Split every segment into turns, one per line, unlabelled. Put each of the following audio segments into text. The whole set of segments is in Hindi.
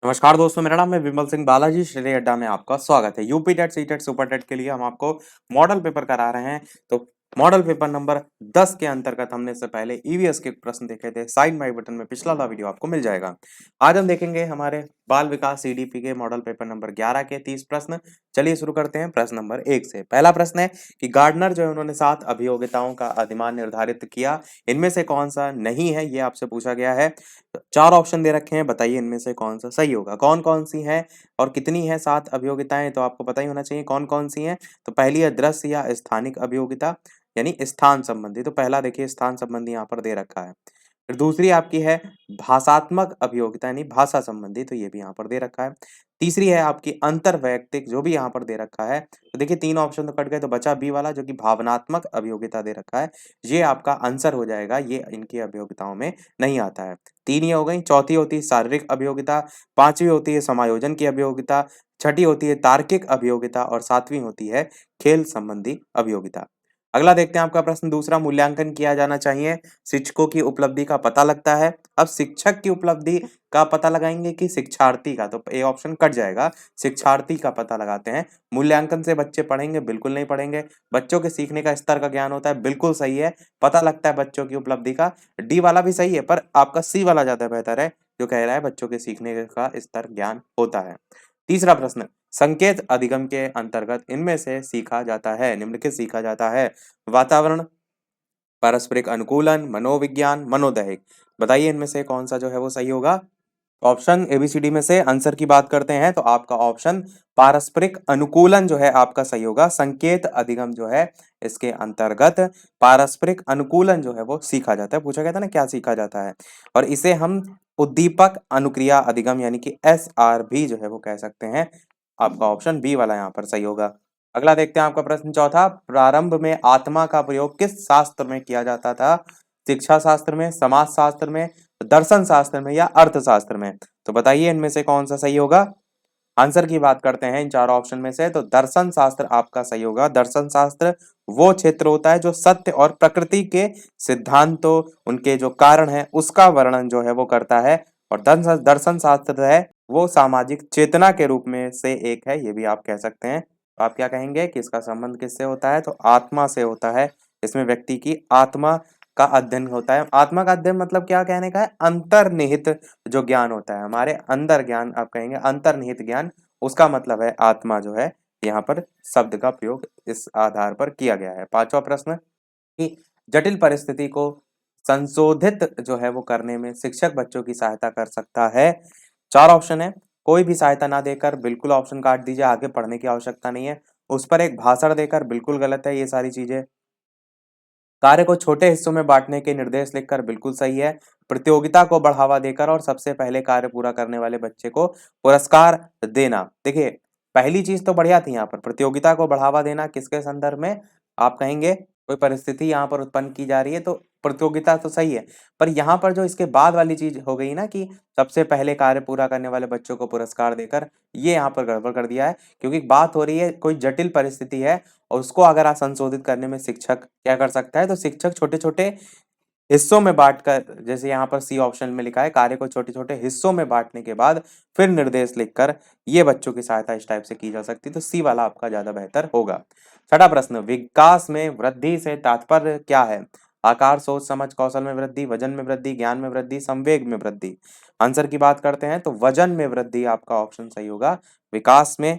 नमस्कार दोस्तों, मेरा नाम है विमल सिंह बालाजी। श्रेय अड्डा में आपका स्वागत है। UP TET, C TET, super TET के लिए हम आपको मॉडल पेपर करा रहे हैं। तो मॉडल पेपर नंबर 10 के अंतर्गत हमने इससे पहले ईवीएस के प्रश्न देखे थे। साइड में आई बटन में पिछला वाला वीडियो आपको मिल जाएगा। आज हम देखेंगे हमारे बाल विकास सीडीपी के मॉडल पेपर नंबर 11 के 30 प्रश्न। चलिए शुरू करते हैं प्रश्न नंबर 1 से। पहला प्रश्न है कि गार्डनर जो है उन्होंने 7 अभियोगिताओं का अधिमान निर्धारित किया, इनमें से कौन सा नहीं है, ये आपसे पूछा गया है। चार ऑप्शन दे रखे हैं, बताइए इनमें से कौन सा सही होगा। कौन कौन सी हैं और कितनी है 7 अभियोगिताएं, तो आपको पता ही होना चाहिए कौन कौन सी हैं। तो पहली है दृश्य या स्थानिक अभियोगिता, यानी स्थान संबंधी। तो पहला देखिए स्थान संबंधी यहाँ पर दे रखा है। फिर दूसरी आपकी है भाषात्मक अभियोगिता, यानी भाषा संबंधी, तो ये भी यहाँ पर दे रखा है। तीसरी है आपकी अंतर वैयक्तिक, जो भी यहाँ पर दे रखा है। तो देखिए 3 ऑप्शन तो कट गए, तो बचा बी वाला जो कि भावनात्मक अभियोगिता दे रखा है। ये आपका आंसर हो जाएगा, ये इनकी अभियोगिताओं में नहीं आता है। 3 ये हो गई। चौथी होती है शारीरिक अभियोगिता, 5वीं होती है समायोजन की अभियोगिता, 6ठी होती है तार्किक अभियोगिता और 7वीं होती है खेल संबंधी अभियोगिता। अगला देखते हैं आपका प्रश्न दूसरा, मूल्यांकन किया जाना चाहिए, शिक्षकों की उपलब्धि का पता लगता है। अब शिक्षक की उपलब्धि का पता लगाएंगे कि शिक्षार्थी का, तो ए ऑप्शन कट जाएगा। शिक्षार्थी का पता लगाते हैं। मूल्यांकन से बच्चे पढ़ेंगे, बिल्कुल नहीं पढ़ेंगे। बच्चों के सीखने का स्तर का ज्ञान होता है, बिल्कुल सही है। पता लगता है बच्चों की उपलब्धि का, डी वाला भी सही है, पर आपका सी वाला ज्यादा बेहतर है, जो कह रहा है बच्चों के सीखने का स्तर ज्ञान होता है। तीसरा प्रश्न, संकेत अधिगम के अंतर्गत इनमें से सीखा जाता है, निम्नलिखित सीखा जाता है। वातावरण, पारस्परिक अनुकूलन, मनोविज्ञान, मनोदैहिक। बताइए इनमें से कौन सा जो है वो सही होगा। ऑप्शन एबीसीडी में से आंसर की बात करते हैं तो आपका ऑप्शन पारस्परिक अनुकूलन जो है आपका सही होगा। संकेत अधिगम जो है इसके अंतर्गत पारस्परिक अनुकूलन जो है वो सीखा जाता है। पूछा गया था ना क्या सीखा जाता है, और इसे हम उद्दीपक अनुक्रिया अधिगम यानी कि एसआर भी जो है वो कह सकते हैं। आपका ऑप्शन बी वाला यहाँ पर सही होगा। अगला देखते हैं आपका प्रश्न चौथा, प्रारंभ में आत्मा का प्रयोग किस शास्त्र में किया जाता था। शिक्षा शास्त्र में, समाज शास्त्र में, दर्शन शास्त्र में या अर्थशास्त्र में। तो बताइए इनमें से कौन सा सही होगा। आंसर की बात करते हैं इन चारों ऑप्शन में से, तो दर्शन शास्त्र आपका सही होगा। दर्शन शास्त्र वो क्षेत्र होता है जो सत्य और प्रकृति के सिद्धांतों, उनके जो कारण है उसका वर्णन जो है वो करता है। और दर्शन दर्शन शास्त्र है वो सामाजिक चेतना के रूप में से एक है, ये भी आप कह सकते हैं। तो आप क्या कहेंगे कि इसका संबंध किससे होता है, तो आत्मा से होता है। इसमें व्यक्ति की आत्मा का अध्ययन होता है। आत्मा का अध्ययन मतलब क्या कहने का है, अंतर्निहित जो ज्ञान होता है हमारे अंदर, ज्ञान आप कहेंगे अंतर्निहित ज्ञान, उसका मतलब है आत्मा जो है। यहाँ पर शब्द का प्रयोग इस आधार पर किया गया है। पांचवा प्रश्न कि जटिल परिस्थिति को संशोधित जो है वो करने में शिक्षक बच्चों की सहायता कर सकता है। चार ऑप्शन है, कोई भी सहायता ना देकर, बिल्कुल ऑप्शन काट दीजिए, आगे पढ़ने की आवश्यकता नहीं है। उस पर एक भाषण देकर, बिल्कुल गलत है ये सारी चीजें। कार्य को छोटे हिस्सों में बांटने के निर्देश लिखकर, बिल्कुल सही है। प्रतियोगिता को बढ़ावा देकर और सबसे पहले कार्य पूरा करने वाले बच्चे को पुरस्कार देना। देखिए पहली चीज तो बढ़िया थी, यहाँ पर प्रतियोगिता को बढ़ावा देना किसके संदर्भ में, आप कहेंगे कोई परिस्थिति यहाँ पर उत्पन्न की जा रही है तो प्रतियोगिता तो सही है। पर यहाँ पर जो इसके बाद वाली चीज हो गई ना कि सबसे पहले कार्य पूरा करने वाले बच्चों को पुरस्कार देकर, ये यहाँ पर गड़बड़ कर दिया है। क्योंकि बात हो रही है कोई जटिल परिस्थिति है और उसको अगर आप संशोधित करने में शिक्षक क्या कर सकता है, तो शिक्षक छोटे छोटे हिस्सों में बांटकर, जैसे यहाँ पर सी ऑप्शन में लिखा है, कार्य को छोटे छोटे हिस्सों में बांटने के बाद फिर निर्देश लिखकर ये बच्चों की सहायता इस टाइप से की जा सकती है। तो सी वाला आपका ज्यादा बेहतर होगा। छठा प्रश्न, विकास में वृद्धि से तात्पर्य क्या है। आकार, सोच समझ, कौशल में वृद्धि, वजन में वृद्धि, ज्ञान में वृद्धि, संवेग में वृद्धि। आंसर की बात करते हैं तो वजन में वृद्धि आपका ऑप्शन सही होगा। विकास में,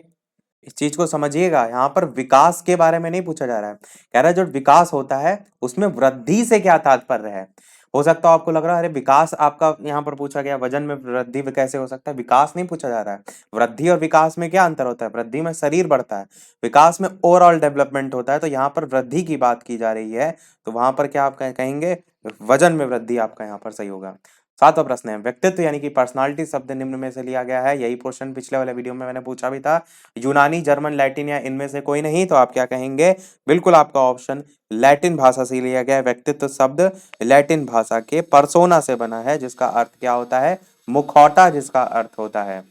इस चीज को समझिएगा, यहाँ पर विकास के बारे में नहीं पूछा जा रहा है। कह रहा है जो विकास होता है उसमें वृद्धि से क्या तात्पर्य है। हो सकता है आपको लग रहा है अरे विकास आपका यहाँ पर पूछा गया, वजन में वृद्धि कैसे हो सकता है। विकास नहीं पूछा जा रहा है। वृद्धि और विकास में क्या अंतर होता है, वृद्धि में शरीर बढ़ता है, विकास में ओवरऑल डेवलपमेंट होता है। तो यहाँ पर वृद्धि की बात की जा रही है, तो वहां पर क्या आप कहेंगे, वजन में वृद्धि आपका यहाँ पर सही होगा। सातवां प्रश्न है, व्यक्तित्व यानी कि पर्सनालिटी शब्द निम्न में से लिया गया है। यही क्वेश्चन पिछले वाले वीडियो में मैंने पूछा भी था। यूनानी, जर्मन, लैटिन या इनमें से कोई नहीं, तो आप क्या कहेंगे, बिल्कुल आपका ऑप्शन लैटिन भाषा से लिया गया है। व्यक्तित्व शब्द लैटिन भाषा के पर्सोना से बना है, जिसका अर्थ क्या होता है, मुखौटा जिसका अर्थ होता है।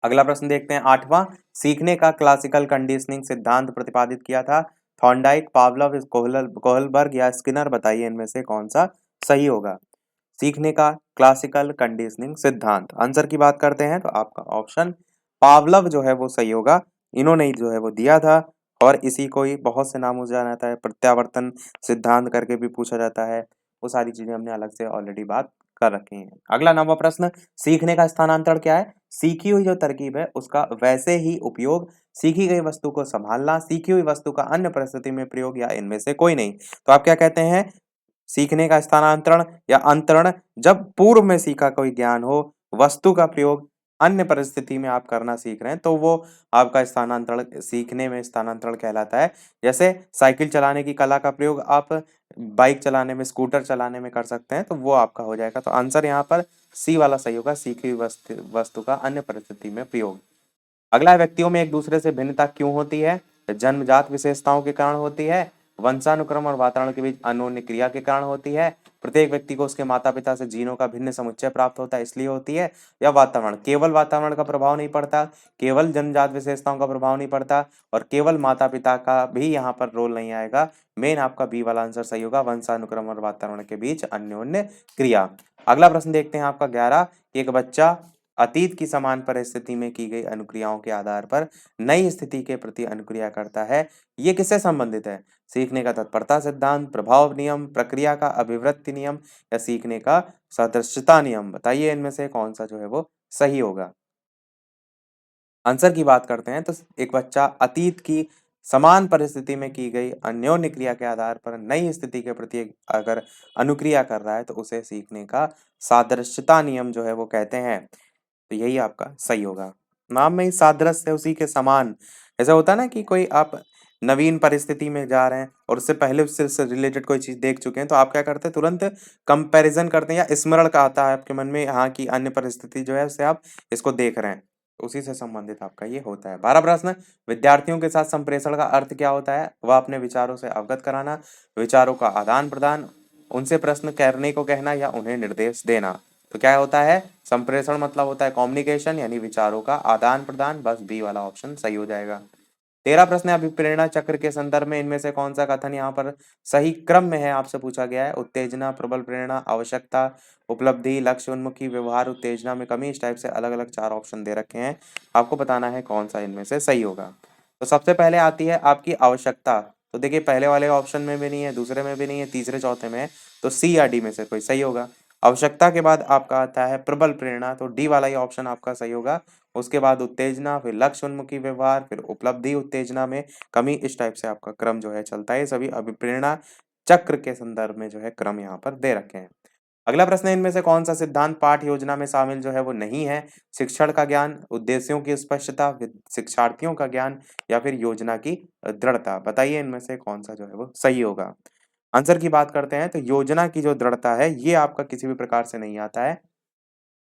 अगला प्रश्न देखते हैं आठवां, सीखने का क्लासिकल कंडीशनिंग सिद्धांत प्रतिपादित किया था थॉर्नडाइक, पावलोव, कोहलबर्ग या स्किनर। बताइए इनमें से कौन सा सही होगा। सीखने का क्लासिकल कंडीशनिंग सिद्धांत। आंसर की बात करते हैं तो आपका ऑप्शन पावलव जो है वो सही होगा। इन्होंने ही जो है वो दिया था और इसी को ही बहुत से नामों से जाना जाता है, प्रत्यावर्तन सिद्धांत करके भी पूछा जाता है। वो सारी चीजें हमने अलग से ऑलरेडी बात कर रखी हैं। अगला 9वां प्रश्न, सीखने का स्थानांतरण क्या है? सीखी हुई जो तरकीब है उसका वैसे ही उपयोग, सीखी गई वस्तु को संभालना, सीखी हुई वस्तु का अन्य परिस्थिति में प्रयोग या इनमें से कोई नहीं। तो आप क्या कहते हैं? सीखने का स्थानांतरण या अंतरण, जब पूर्व में सीखा कोई ज्ञान हो, वस्तु का प्रयोग अन्य परिस्थिति में आप करना सीख रहे हैं, तो वो आपका स्थानांतरण, सीखने में स्थानांतरण कहलाता है। जैसे साइकिल चलाने की कला का प्रयोग आप बाइक चलाने में, स्कूटर चलाने में कर सकते हैं, तो वो आपका हो जाएगा। तो आंसर यहाँ पर सी वाला सही होगा, सीखी हुई वस्तु का अन्य परिस्थिति में प्रयोग। अगला, व्यक्तियों में एक दूसरे से भिन्नता क्यों होती है? जन्मजात विशेषताओं के कारण होती है, वंशानुक्रम और वातावरण के बीच अन्योन्य क्रिया के कारण होती है, प्रत्येक व्यक्ति को उसके माता पिता से जीनों का भिन्न समुच्चय प्राप्त होता है इसलिए होती है, या वातावरण, केवल वातावरण का प्रभाव नहीं पड़ता, केवल जन्मजात विशेषताओं का प्रभाव नहीं पड़ता और केवल माता पिता का भी यहाँ पर रोल नहीं आएगा। मेन आपका बी वाला आंसर सही होगा, वंशानुक्रम और वातावरण के बीच अन्योन्य क्रिया। अगला प्रश्न देखते हैं आपका 11, एक बच्चा अतीत की समान परिस्थिति में की गई अनुक्रियाओं के आधार पर नई स्थिति के प्रति अनुक्रिया करता है। ये किससे संबंधित है? सीखने का तत्परता सिद्धांत, प्रभाव नियम, प्रक्रिया का अभिवृत्ति नियम या सीखने का सदृशता नियम। बताइए इनमें से कौन सा जो है वो सही होगा। आंसर की बात करते हैं तो एक बच्चा अतीत की समान परिस्थिति में की गई अन्योन्य क्रिया के आधार पर नई स्थिति के प्रति अगर अनुक्रिया कर रहा है तो उसे सीखने का सादृश्यता नियम जो है वो कहते हैं। तो यही आपका सही होगा। नाम में ही सादृश्य है, उसी के समान। ऐसा होता है ना कि कोई आप नवीन परिस्थिति में जा रहे हैं और उससे पहले उससे से रिलेटेड कोई चीज देख चुके हैं, तो आप क्या करते हैं, तुरंत कंपैरिजन करते हैं या स्मरण का आता है आपके मन में, हाँ की अन्य परिस्थिति जो है उससे आप इसको देख रहे हैं, उसी से संबंधित आपका ये होता है। 12 प्रश्न, विद्यार्थियों के साथ संप्रेषण का अर्थ क्या होता है? वह अपने विचारों से अवगत कराना, विचारों का आदान प्रदान, उनसे प्रश्न करने को कहना या उन्हें निर्देश देना। तो क्या होता है? संप्रेषण मतलब होता है कम्युनिकेशन, यानी विचारों का आदान प्रदान। बस बी वाला ऑप्शन सही हो जाएगा। 13 प्रश्न है, अभिप्रेरणा चक्र के संदर्भ में इनमें से कौन सा कथन यहाँ पर सही क्रम में है आपसे पूछा गया है? उत्तेजना, प्रबल प्रेरणा, आवश्यकता, उपलब्धि, लक्ष्य उन्मुखी व्यवहार, उत्तेजना में कमी, इस टाइप से अलग अलग 4 ऑप्शन दे रखे हैं। आपको बताना है कौन सा इनमें से सही होगा। तो सबसे पहले आती है आपकी आवश्यकता। तो देखिए पहले वाले ऑप्शन में भी नहीं है, दूसरे में भी नहीं है, तीसरे चौथे में है, तो सी या डी में से कोई सही होगा। आवश्यकता के बाद आपका आता है प्रबल प्रेरणा, तो डी वाला ही ऑप्शन आपका सही होगा। उसके बाद उत्तेजना, फिर लक्ष्य उन्मुखी व्यवहार, फिर उपलब्धि, उत्तेजना में कमी, इस टाइप से आपका क्रम जो है चलता है। सभी अभिप्रेरणा चक्र के संदर्भ में जो है क्रम यहाँ पर दे रखे हैं। अगला प्रश्न है, इनमें से कौन सा सिद्धांत पाठ योजना में शामिल जो है वो नहीं है? शिक्षण का ज्ञान, उद्देश्यों की स्पष्टता, शिक्षार्थियों का ज्ञान या फिर योजना की दृढ़ता। बताइए इनमें से कौन सा जो है वो सही होगा। आंसर की बात करते हैं तो योजना की जो दृढ़ता है ये आपका किसी भी प्रकार से नहीं आता है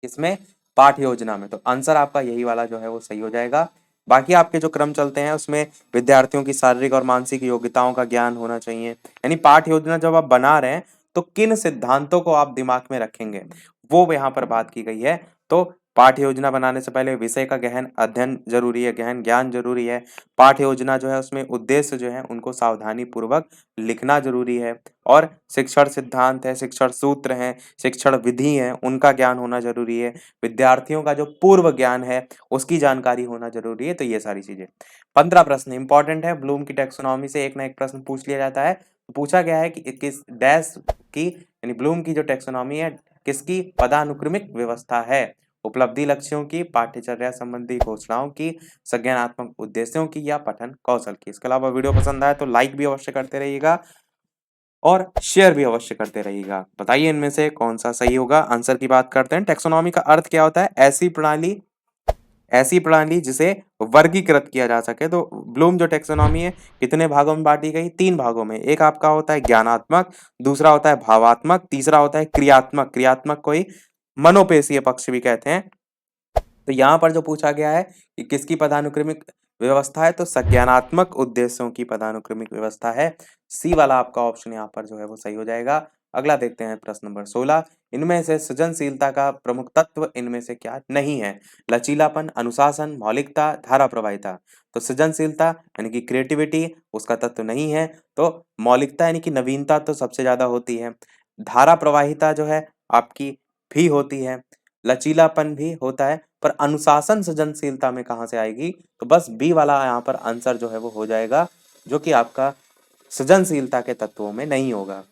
इसमें, पाठ योजना में। तो आंसर आपका यही वाला जो है वो सही हो जाएगा। बाकी आपके जो क्रम चलते हैं उसमें विद्यार्थियों की शारीरिक और मानसिक योग्यताओं का ज्ञान होना चाहिए, यानी पाठ योजना जब आप बना रहे हैं तो किन सिद्धांतों को आप दिमाग में रखेंगे वो यहाँ पर बात की गई है। तो पाठ योजना बनाने से पहले विषय का गहन अध्ययन जरूरी है, गहन ज्ञान जरूरी है। पाठ योजना जो है उसमें उद्देश्य जो है उनको सावधानी पूर्वक लिखना जरूरी है, और शिक्षण सिद्धांत है, शिक्षण सूत्र हैं, शिक्षण विधि है, उनका ज्ञान होना जरूरी है। विद्यार्थियों का जो पूर्व ज्ञान है उसकी जानकारी होना जरूरी है। तो ये सारी चीजें। 15 प्रश्न इंपॉर्टेंट है, ब्लूम की टैक्सोनॉमी से एक ना एक प्रश्न पूछ लिया जाता है। पूछा गया है कि किस डैश की, यानी ब्लूम की जो टैक्सोनॉमी है किसकी पदानुक्रमिक व्यवस्था है? उपलब्धि लक्ष्यों की, पाठ्यचर्या संबंधी घोषणाओं की, संज्ञानात्मक उद्देश्यों की या पठन कौशल की। इसके अलावा वीडियो पसंद आए तो लाइक भी अवश्य करते रहिएगा और शेयर भी अवश्य करते रहिएगा। बताइए इनमें से कौन सा सही होगा। आंसर की बात करते हैं। टैक्सोनॉमी का अर्थ क्या होता है? ऐसी प्रणाली जिसे वर्गीकृत किया जा सके। तो ब्लूम जो टैक्सोनॉमी है कितने भागों में बांटी गई? 3 भागों में। एक आपका होता है ज्ञानात्मक, दूसरा होता है भावात्मक, तीसरा होता है क्रियात्मक। क्रियात्मक को ही मनोपेशीय पक्ष भी कहते हैं। तो यहाँ पर जो पूछा गया है कि किसकी पदानुक्रमिक व्यवस्था है, तो संज्ञानात्मक उद्देश्यों की पदानुक्रमिक व्यवस्था है। सी वाला आपका ऑप्शन यहाँ पर जो है वो सही हो जाएगा। अगला देखते हैं प्रश्न नंबर 16, इनमें से सृजनशीलता का प्रमुख तत्व इनमें से क्या नहीं है? लचीलापन, अनुशासन, मौलिकता, धारा प्रवाहिता। तो सृजनशीलता यानी कि क्रिएटिविटी उसका तत्व नहीं है, तो मौलिकता यानी कि नवीनता तो सबसे ज्यादा होती है। धारा प्रवाहिता जो है आपकी भी होती है, लचीलापन भी होता है, पर अनुशासन सृजनशीलता में कहाँ से आएगी? तो बस बी वाला यहाँ पर आंसर जो है वो हो जाएगा, जो कि आपका सृजनशीलता के तत्वों में नहीं होगा।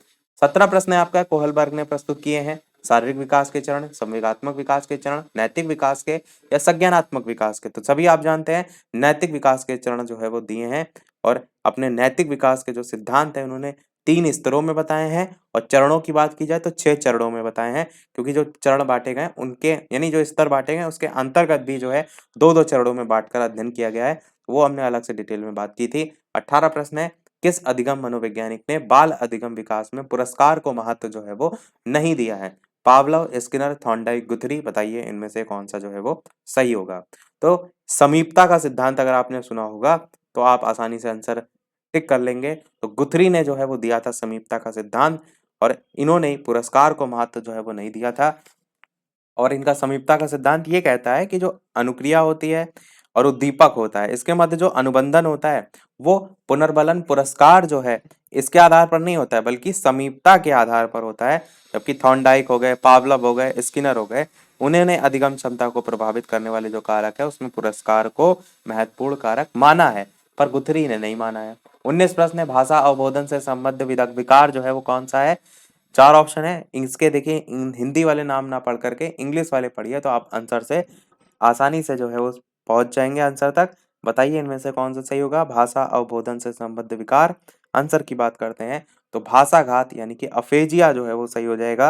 17 प्रश्न है आपका, कोहलबर्ग ने प्रस्तुत किए हैं। शारीरिक विकास के चरण, संवेगात्मक विकास के चरण, नैतिक विकास के या संज्ञानात्मक विकास के? तो सभी आप जानते हैं नैतिक विकास के चरण जो है वो दिए हैं, और अपने नैतिक विकास के जो सिद्धांत है उन्होंने 3 स्तरों में बताए हैं, और चरणों की बात की जाए तो 6 चरणों में बताए हैं, क्योंकि जो चरण बांटे गए उनके यानी जो स्तर बांटे गए उसके अंतर्गत भी जो है 2-2 चरणों में बांटकर अध्ययन किया गया है, वो हमने अलग से डिटेल में बात की थी। 18 प्रश्न है, किस अधिगम मनोवैज्ञानिक ने बाल अधिगम विकास में पुरस्कार को महत्व जो है वो नहीं दिया है? पावलोव, स्किनर, थॉर्नडाइक, गुथरी, बताइए इनमें से कौन सा जो है वो सही होगा? तो समीपता का सिद्धांत अगर आपने सुना होगा तो आप आसानी से आंसर टिक कर लेंगे। तो गुथरी ने जो है वो दिया था समीपता का सिद्धांत, और इन्होंने पुरस्कार को महत्व जो है वो नहीं दिया था। और इनका समीपता का सिद्धांत ये कहता है कि जो अनुक्रिया होती है और उद्दीपक होता है, इसके मध्य जो अनुबंधन होता है वो पुनर्बलन पुरस्कार जो है इसके आधार पर नहीं होता है, बल्कि समीपता के आधार पर होता है। जबकि थॉर्नडाइक हो गए, पावलव हो गए, स्किनर हो गए, उन्होंने अधिगम क्षमता को प्रभावित करने वाले जो कारक है उसमें पुरस्कार को महत्वपूर्ण कारक माना है, पर गुथरी ने नहीं माना है। 19 प्रश्न है, भाषा अवबोधन से संबद्ध विकार जो है वो कौन सा है? 4 ऑप्शन है, इसके देखिए हिंदी वाले नाम ना पढ़ करके इंग्लिश वाले पढ़िए, तो आप आंसर से आसानी से जो है वो पहुंच जाएंगे आंसर तक। बताइए इनमें से कौन सा सही होगा? भाषा अवबोधन से संबद्ध विकार आंसर की बात करते हैं तो भाषाघात यानी कि अफेजिया जो है वो सही हो जाएगा।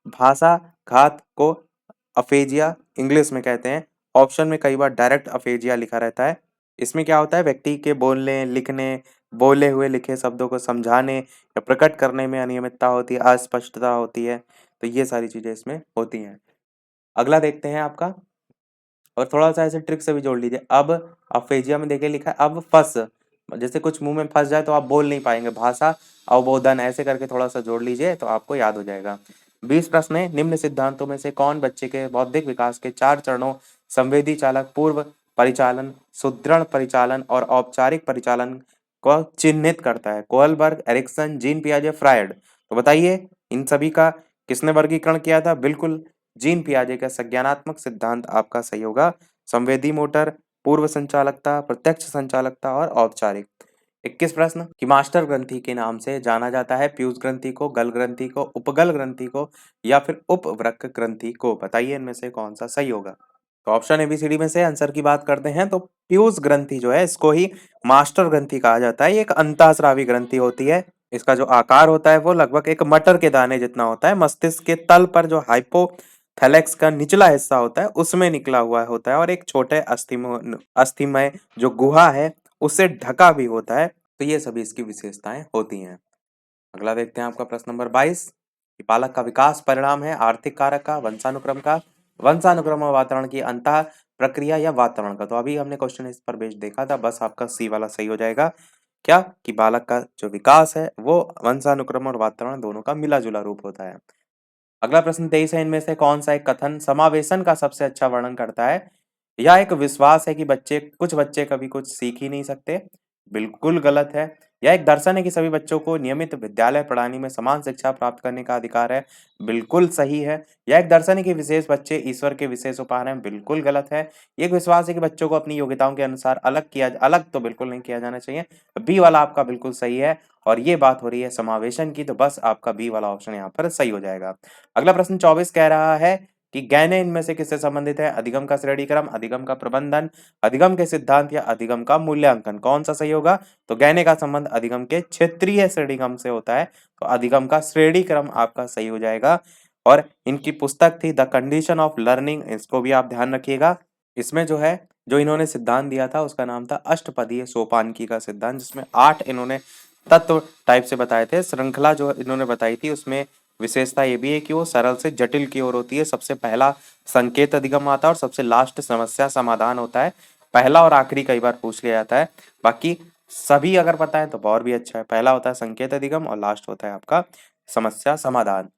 भाषाघात को अफेजिया इंग्लिश में कहते हैं। ऑप्शन में कई बार डायरेक्ट अफेजिया लिखा रहता है। इसमें क्या होता है? व्यक्ति के बोलने, लिखने, बोले हुए लिखे शब्दों को समझाने या प्रकट करने में अनियमितता होती है, अस्पष्टता होती है, तो ये सारी चीजें इसमें होती हैं। अगला देखते हैं आपका, और थोड़ा-सा ऐसे ट्रिक से भी जोड़ लीजिए। अब अफ़ेजिया में देखिए लिखा है अब फँस, जैसे कुछ मुँह में फँस जाए तो आप बोल नहीं पाएँगे, भाषा अवबोधन ऐसे करके थोड़ा-सा जोड़ लीजिए तो आपको याद हो जाएगा। 20 प्रश्न है, निम्न सिद्धांतों में से कौन बच्चे के बौद्धिक विकास के 4 चरणों संवेदी चालक, पूर्व परिचालन, सुदृढ़ परिचालन और औपचारिक परिचालन को चिह्नित करता है? कोहलबर्ग, एरिक्सन, जीन पियाजे, फ्रायड। तो बताइए इन सभी का किसने वर्गीकरण किया था? बिल्कुल जीन पियाजे का संज्ञानात्मक सिद्धांत आपका सही होगा। संवेदी मोटर, पूर्व संचालकता, प्रत्यक्ष संचालकता और औपचारिक। 21 प्रश्न कि मास्टर ग्रंथि के नाम से जाना जाता है पीयूष ग्रंथि को, गल ग्रंथि को, उपगल ग्रंथि को या फिर उपवृक्क ग्रंथि को? बताइए इनमें से कौन सा सही होगा? तो ऑप्शन एबीसीडी में से आंसर की बात करते हैं तो पीयूष ग्रंथि जो है इसको ही मास्टर ग्रंथि कहा जाता है। ये एक अंतःस्रावी ग्रंथि होती है। इसका जो आकार होता है वो लगभग एक मटर के दाने जितना होता है। मस्तिष्क के तल पर जो हाइपोथैलेक्स का निचला हिस्सा होता है उसमें निकला हुआ होता है, और एक छोटे अस्थिमय जो गुहा है उससे ढका भी होता है। तो ये सभी इसकी विशेषताएं होती हैं। अगला देखते हैं आपका प्रश्न नंबर 22 कि बालक का विकास परिणाम है आर्थिक कारक का, वंशानुक्रम और वातावरण की अंतः प्रक्रिया या वातावरण का? तो अभी हमने क्वेश्चन इस पर बेस्ड देखा था, बस आपका सी वाला सही हो जाएगा। क्या कि बालक का जो विकास है वो वंशानुक्रम और वातावरण दोनों का मिला जुला रूप होता है। अगला प्रश्न 23 है, इनमें से कौन सा एक कथन समावेशन का सबसे अच्छा वर्णन करता है? यह एक विश्वास है कि कुछ बच्चे कभी कुछ सीख ही नहीं सकते, बिल्कुल गलत है। यह एक दर्शन है कि सभी बच्चों को नियमित विद्यालय प्रणाली में समान शिक्षा प्राप्त करने का अधिकार है, बिल्कुल सही है। यह एक दर्शन है कि विशेष बच्चे ईश्वर के विशेष उपहार हैं, बिल्कुल गलत है। ये एक विश्वास है कि बच्चों को अपनी योग्यताओं के अनुसार अलग तो बिल्कुल नहीं किया जाना चाहिए, बी वाला आपका बिल्कुल सही है। और ये बात हो रही है समावेशन की, तो बस आपका बी वाला ऑप्शन यहाँ पर सही हो जाएगा। अगला प्रश्न 24 कह रहा है कि गैने इनमें से किससे संबंधित है? अधिगम का श्रेणी क्रम, अधिगम का प्रबंधन, अधिगम के सिद्धांत या अधिगम का मूल्यांकन? कौन सा सही होगा? तो गैने का संबंध अधिगम के क्षेत्रीय श्रेणी क्रम से होता है, तो अधिगम का श्रेणी क्रम आपका सही हो जाएगा। और इनकी पुस्तक थी द कंडीशन ऑफ लर्निंग, इसको भी आप ध्यान रखिएगा। इसमें जो है जो इन्होंने सिद्धांत दिया था उसका नाम था अष्टपदीय सोपानकी का सिद्धांत, जिसमें 8 इन्होंने तत्व टाइप से बताए थे। श्रृंखला जो इन्होंने बताई थी उसमें विशेषता ये भी है कि वो सरल से जटिल की ओर होती है। सबसे पहला संकेत अधिगम आता है और सबसे लास्ट समस्या समाधान होता है। पहला और आखिरी कई बार पूछ लिया जाता है, बाकी सभी अगर पता है तो और भी अच्छा है। पहला होता है संकेत अधिगम और लास्ट होता है आपका समस्या समाधान।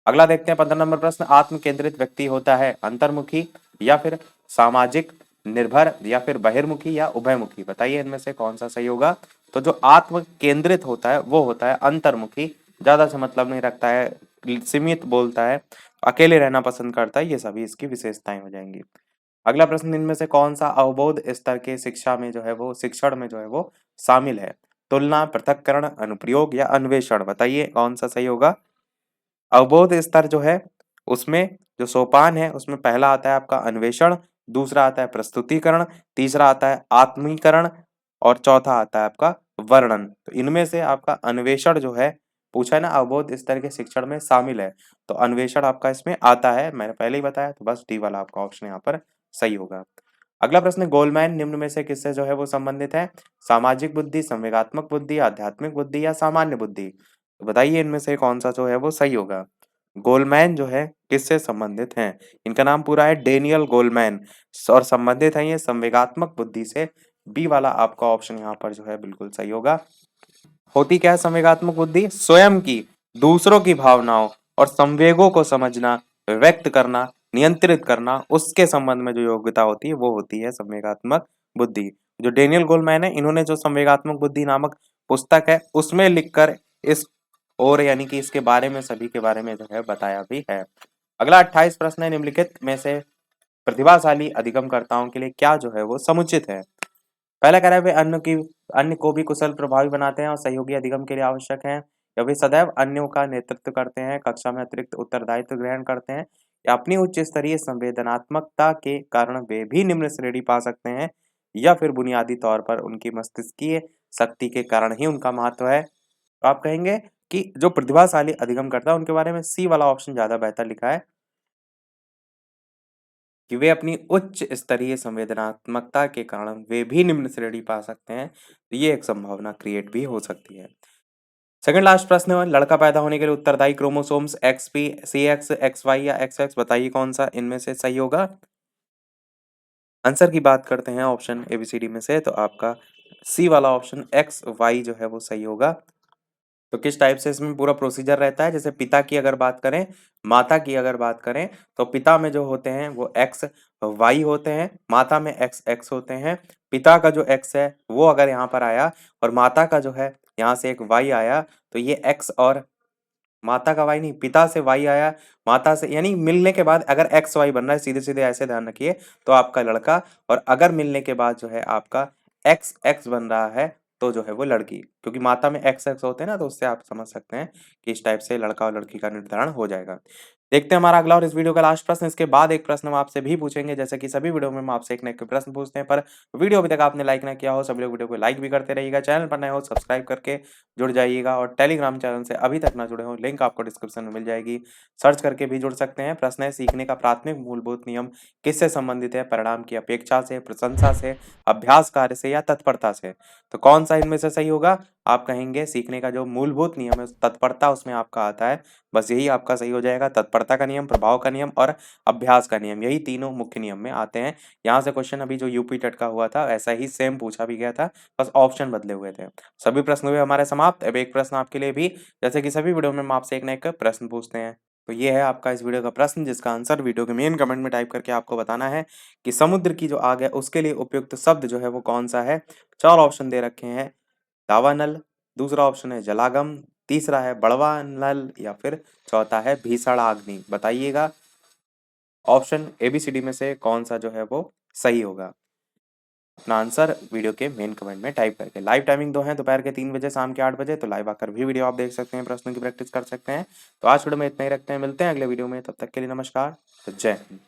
अगला देखते हैं 15 नंबर प्रश्न, आत्म केंद्रित व्यक्ति होता है अंतर्मुखी या फिर सामाजिक निर्भर या फिर बहिर्मुखी या उभयमुखी? बताइए इनमें से कौन सा सही होगा? तो जो आत्म केंद्रित होता है वो होता है अंतर्मुखी, ज्यादा से मतलब नहीं रखता है सीमित बोलता है, अकेले रहना पसंद करता है, ये सभी इसकी विशेषताएँ हो जाएँगी। अगला प्रश्न इनमें से कौन-सा अवबोध स्तर के शिक्षा में जो है वो शिक्षण में जो है वो शामिल है? तुलना, पृथक्करण, अनुप्रयोग या अन्वेषण? बताइए कौन-सा सही होगा? अवबोध स्तर जो है, उसमें जो सोपान है, उसमें पहला आता है आपका अन्वेषण, दूसरा आता है प्रस्तुतिकरण, तीसरा आता है आत्मीकरण और चौथा आता है आपका वर्णन। तो इनमें से आपका अन्वेषण जो है, पूछा है ना अवबोध स्तर के शिक्षण में शामिल है, तो अन्वेषण आपका इसमें आता है, मैंने पहले ही बताया, तो बस डी वाला आपका ऑप्शन यहाँ पर सही होगा। अगला प्रश्न गोलमैन निम्न में से किससे जो है वो संबंधित है? सामाजिक बुद्धि, संवेगात्मक बुद्धि, आध्यात्मिक बुद्धि या सामान्य बुद्धि? तो बताइए इनमें से कौन-सा जो है वो सही होगा? गोलमैन जो है किससे संबंधित हैं? इनका नाम पूरा है डेनियल गोलमैन और संबंधित हैं ये संवेगात्मक बुद्धि से। बी वाला आपका ऑप्शन यहाँ पर जो है बिल्कुल सही होगा। होती क्या है संवेगात्मक बुद्धि? स्वयं की, दूसरों की भावनाओं और संवेगों को समझना, व्यक्त करना, नियंत्रित करना, उसके संबंध में जो योग्यता होती है, वो होती है संवेगात्मक बुद्धि। जो डेनियल गोलमैन है, इन्होंने जो संवेगात्मक बुद्धि नामक पुस्तक है, उसमें लिखकर इस और यानी कि इसके बारे में सभी के बारे में जो है बताया भी है। अगला 28 प्रश्न है निम्नलिखित में से प्रतिभाशाली अधिगमकर्ताओं के लिए क्या जो है वो समुचित है? पहला कह रहा है वे अन्य को भी कुशल प्रभावी बनाते हैं और सहयोगी अधिगम के लिए आवश्यक हैं, या वे सदैव अन्यों का नेतृत्व करते हैं, कक्षा में अतिरिक्त उत्तरदायित्व ग्रहण करते हैं, या अपनी उच्च स्तरीय संवेदनात्मकता के कारण वे भी निम्न श्रेणी पा सकते हैं, या फिर बुनियादी तौर पर उनकी मस्तिष्कीय शक्ति के कारण ही उनका महत्व है। तो आप कहेंगे कि जो प्रतिभाशाली अधिगमकर्ता है उनके बारे में सी वाला ऑप्शन ज्यादा बेहतर लिखा है कि वे अपनी उच्च स्तरीय संवेदनात्मकता के कारण वे भी निम्न श्रेणी पा सकते हैं। तो ये एक संभावना क्रिएट भी हो सकती है। सेकंड लास्ट प्रश्न है लड़का पैदा होने के लिए उत्तरदायी क्रोमोसोम्स XP, CX, XY या XX? बताइए कौन सा इनमें से सही होगा? आंसर की बात करते हैं ऑप्शन ABCD में से, तो आपका सी वाला ऑप्शन XY जो है वो सही होगा। तो किस टाइप से इसमें पूरा प्रोसीजर रहता है, जैसे पिता की अगर बात करें, माता की अगर बात करें, तो पिता में जो होते हैं वो एक्स वाई होते हैं, माता में एक्स एक्स होते हैं। पिता का जो एक्स है वो अगर यहाँ पर आया और माता का जो है यहाँ से एक वाई आया, तो ये एक्स और माता का वाई नहीं, पिता से वाई आया, माता से यानी मिलने के बाद अगर एक्स वाई बन रहा है, सीधे सीधे ऐसे ध्यान रखिए, तो आपका लड़का, और अगर मिलने के बाद जो है आपका एक्स एक्स बन रहा है, तो जो है वो लड़की, क्योंकि माता में एक्स एक्स होते हैं ना, तो उससे आप समझ सकते हैं कि इस टाइप से लड़का और लड़की का निर्धारण हो जाएगा। देखते हैं हमारा अगला और इस वीडियो का लास्ट प्रश्न, इसके बाद एक प्रश्न हम आपसे भी पूछेंगे, जैसे कि सभी वीडियो में हम आपसे एक ना एक प्रश्न पूछते हैं, पर वीडियो अभी तक आपने लाइक ना किया हो, सभी लोग वीडियो को लाइक भी करते रहिएगा, चैनल पर नए हो सब्सक्राइब करके जुड़ जाइएगा, और टेलीग्राम चैनल से अभी तक ना जुड़े हो, लिंक आपको डिस्क्रिप्शन में मिल जाएगी, सर्च करके भी जुड़ सकते हैं। प्रश्न है सीखने का प्राथमिक मूलभूत नियम किससे संबंधित है? परिणाम की अपेक्षा से, प्रशंसा से, अभ्यास कार्य से या तत्परता से? तो कौन सा इनमें से सही होगा? आप कहेंगे सीखने का जो मूलभूत नियम है तत्परता उसमें आपका आता है, बस यही आपका सही हो जाएगा। तत्परता का नियम, प्रभाव का नियम और अभ्यास का नियम, यही तीनों मुख्य नियम में आते हैं। यहाँ से क्वेश्चन अभी जो यूपी टेट का हुआ था ऐसा ही सेम पूछा भी गया था, बस ऑप्शन बदले हुए थे। सभी प्रश्न हुए हमारे समाप्त। अब एक प्रश्न आपके लिए भी, जैसे कि सभी वीडियो में हम आपसे एक ना एक प्रश्न पूछते हैं। तो ये है आपका इस वीडियो का प्रश्न, जिसका आंसर वीडियो के मेन कमेंट में टाइप करके आपको बताना है कि समुद्र की जो आग है उसके लिए उपयुक्त शब्द जो है वो कौन सा है? 4 ऑप्शन दे रखे हैं, दावानल, दूसरा ऑप्शन है जलागम, तीसरा है बड़वा नल या फिर चौथा है भीषणाग्नि। बताइएगा ऑप्शन ABCD में से कौन सा जो है वो सही होगा? अपना आंसर वीडियो के मेन कमेंट में टाइप करके। लाइव टाइमिंग 2 है, दोपहर के 3 बजे, शाम के 8 बजे, तो लाइव आकर भी वीडियो आप देख सकते हैं, प्रश्नों की प्रैक्टिस कर सकते हैं। तो आज वीडियो में इतना ही रखते हैं, मिलते हैं अगले वीडियो में, तब तक के लिए नमस्कार, तो जय हिंद।